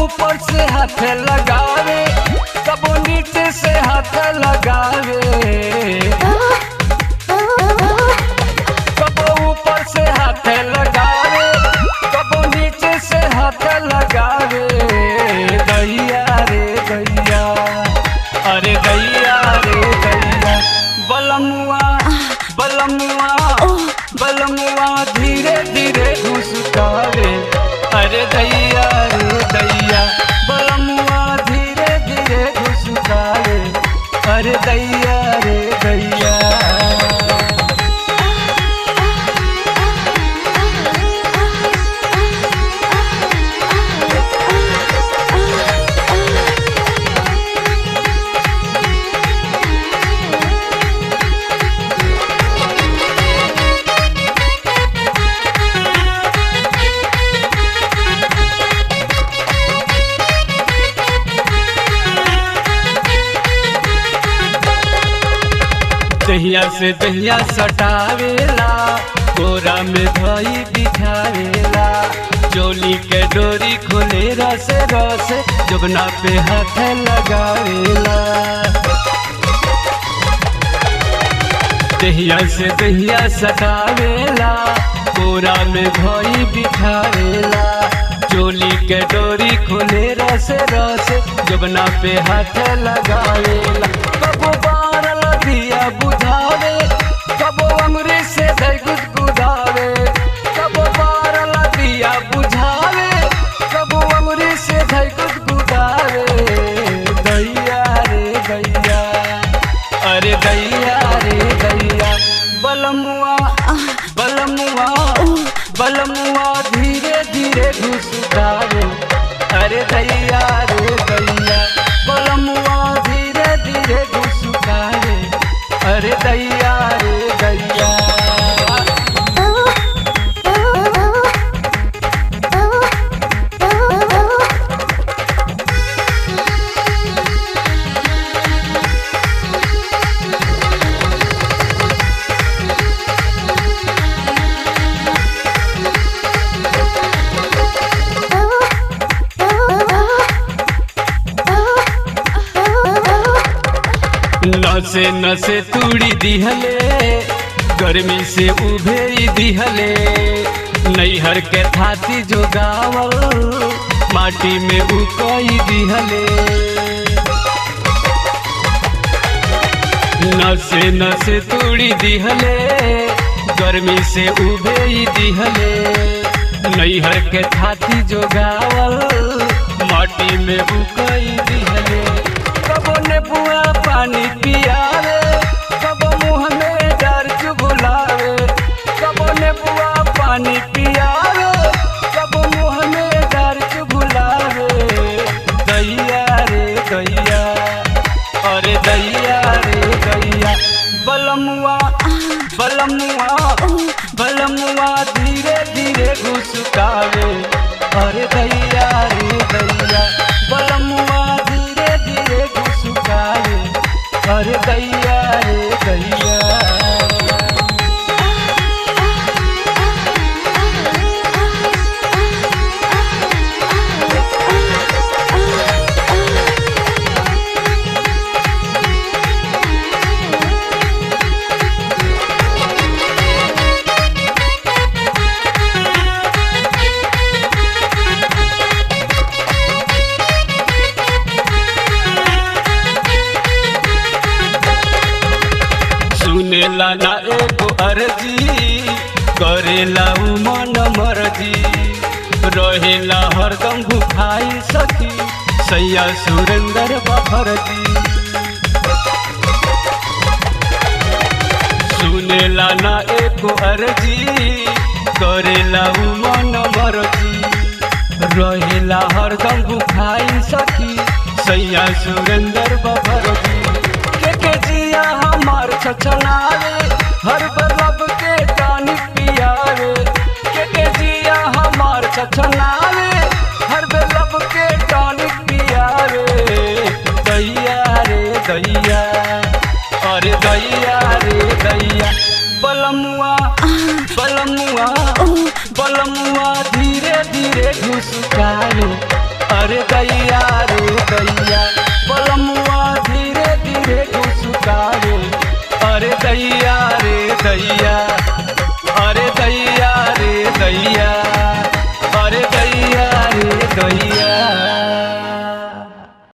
ऊपर से हाथ लगावे, कबो नीचे से हाथ लगावे, कबो ऊपर से हाथ लगावे, कबो नीचे से हाथ लगावे। दैया रे दैया, अरे दैया रे दैया, बलमुआ बलमुआ बलमुआ धीरे धीरे घुसकावे। अरे दैया रे दैया, बलमुआ धीरे धीरे घुसकावे। अरे दैया रे दैया। दहिया से दहिया सटावेला, कोरा में धई बिछावेला, चोली के डोरी खोले रस रस, जबना पे हाथ लगावेला। दहिया से दहिया सटावेला, कोरा में धई बिछावेला, चोली के डोरी खोले रस रस, जबना पे हाथ लगावेला। कबो बारल दिया बुझावे, कबो अंगुरी से धई गुदगुदावे, कबो बारल दिया बुझावे, कबो अंगुरी से धई गुदगुदावे। दैया रे दैया, अरे दैया रे दैया, बलमुआ बलमुआ बलमुआ धीरे धीरे घुसकावे। अरे दैया रे दैया, बलमुआ धीरे धीरे घुसकावे। अरे दैया रे दैया। नसे नसे तूड़ी दिहले, गर्मी से उभेरी दिहले, नैहर के थाती जो गावल, माटी में उकई दिहले। नसे नसे तूड़ी दिहले, गर्मी से उभेरी दिहले, नैहर के थाती जो गावल, माटी में उकई दिहले। कबो नेबुआ पानी पियावे, कबो मुँह में डर चुगुलावे, कबो नेबुआ पानी पियावे, कबो मुँह में डर चुगुलावे। दैया रे दैया, अरे दैया रे दैया, बलमुआ बलमुआ बलमुआ धीरे धीरे घुसकावे। अरे दैया रे दैया, बलमुआ धीरे धीरे घुसकावे। अरे दैया रे दैया। सुनेला ना एगो अर्जी, करेला उ मन मर्जी, रहेला हरदम भुखाई सखी, सैया सुरेंद्र बफरजी। सुनेला ना एगो अर्जी, करेला उ मन मर्जी, रहेला हरदम भुखाई सखी, सैया सुरेंद्र बफरजी। के जिया हमार छछनावे, हर बलब के टानिक पियावे, के जिया हमार छछनावे, हर बलब के टानिक पियावे। दैया रे दैया, अरे दैया रे दैया, बलमुआ बलमुआ बलमुआ धीरे धीरे घुसकावे। रे दैया बलमुआ